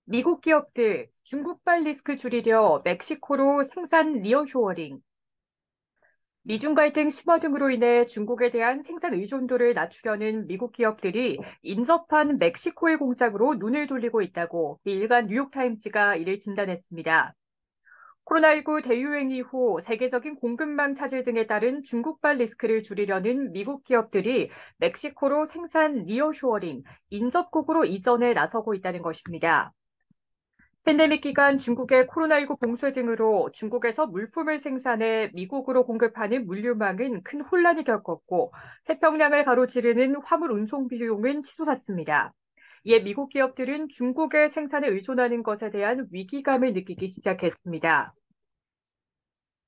미국 기업들 중국발 리스크 줄이려 멕시코로 생산 리어쇼어링. 미중 갈등 심화 등으로 인해 중국에 대한 생산 의존도를 낮추려는 미국 기업들이 인접한 멕시코의 공장으로 눈을 돌리고 있다고 미 일간 뉴욕타임즈가 이를 진단했습니다. 코로나19 대유행 이후 세계적인 공급망 차질 등에 따른 중국발 리스크를 줄이려는 미국 기업들이 멕시코로 생산 리어쇼어링, 인접국으로 이전에 나서고 있다는 것입니다. 팬데믹 기간 중국의 코로나19 봉쇄 등으로 중국에서 물품을 생산해 미국으로 공급하는 물류망은 큰 혼란이 겪었고 태평양을 가로지르는 화물 운송 비용은 치솟았습니다. 이에 미국 기업들은 중국의 생산에 의존하는 것에 대한 위기감을 느끼기 시작했습니다.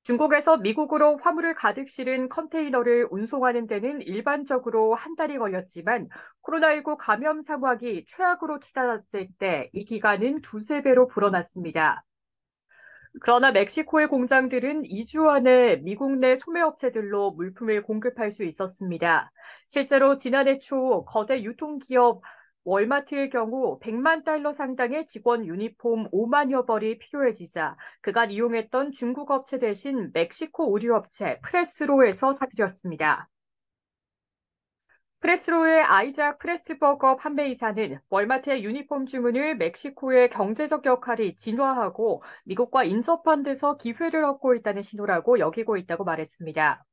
중국에서 미국으로 화물을 가득 실은 컨테이너를 운송하는 데는 일반적으로 한 달이 걸렸지만 코로나19 감염 상황이 최악으로 치닫았을 때 이 기간은 두세 배로 불어났습니다. 그러나 멕시코의 공장들은 2주 안에 미국 내 소매업체들로 물품을 공급할 수 있었습니다. 실제로 지난해 초 거대 유통기업 월마트의 경우 100만 달러 상당의 직원 유니폼 5만여 벌이 필요해지자 그간 이용했던 중국 업체 대신 멕시코 의류업체 프레스로에서 사들였습니다. 프레스로의 아이작 프레스버거 판매이사는 월마트의 유니폼 주문을 멕시코의 경제적 역할이 진화하고 미국과 인접한 데서 기회를 얻고 있다는 신호라고 여기고 있다고 말했습니다.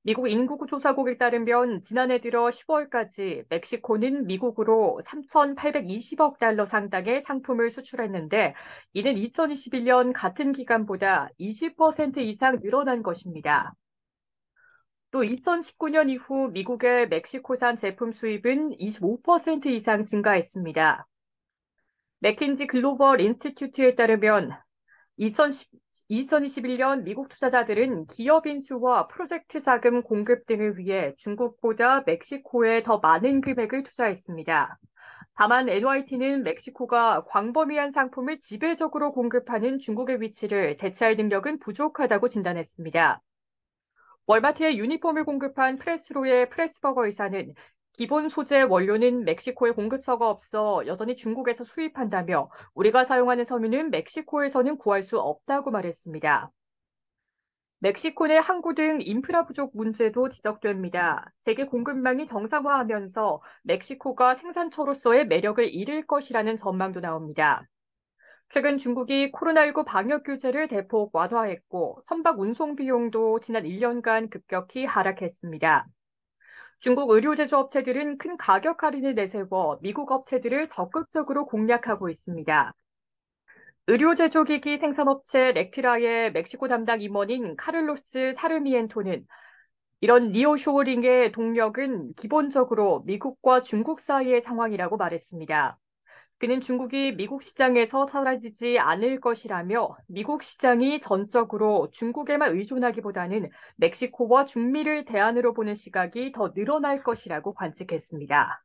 미국 인구조사국에 따르면 지난해 들어 10월까지 멕시코는 미국으로 3,820억 달러 상당의 상품을 수출했는데 이는 2021년 같은 기간보다 20% 이상 늘어난 것입니다. 또 2019년 이후 미국의 멕시코산 제품 수입은 25% 이상 증가했습니다. 맥킨지 글로벌 인스티튜트에 따르면 2021년 미국 투자자들은 기업 인수와 프로젝트 자금 공급 등을 위해 중국보다 멕시코에 더 많은 금액을 투자했습니다. 다만 NYT는 멕시코가 광범위한 상품을 지배적으로 공급하는 중국의 위치를 대체할 능력은 부족하다고 진단했습니다. 월마트에 유니폼을 공급한 프레스로의 프레스버거 이사는 기본 소재 원료는 멕시코에 공급처가 없어 여전히 중국에서 수입한다며 우리가 사용하는 섬유는 멕시코에서는 구할 수 없다고 말했습니다. 멕시코 내 항구 등 인프라 부족 문제도 지적됩니다. 세계 공급망이 정상화하면서 멕시코가 생산처로서의 매력을 잃을 것이라는 전망도 나옵니다. 최근 중국이 코로나19 방역 규제를 대폭 완화했고 선박 운송 비용도 지난 1년간 급격히 하락했습니다. 중국 의료 제조업체들은 큰 가격 할인을 내세워 미국 업체들을 적극적으로 공략하고 있습니다. 의료 제조기기 생산업체 렉트라의 멕시코 담당 임원인 카를로스 사르미엔토는 이런 리오쇼어링의 동력은 기본적으로 미국과 중국 사이의 상황이라고 말했습니다. 그는 중국이 미국 시장에서 사라지지 않을 것이라며 미국 시장이 전적으로 중국에만 의존하기보다는 멕시코와 중미를 대안으로 보는 시각이 더 늘어날 것이라고 관측했습니다.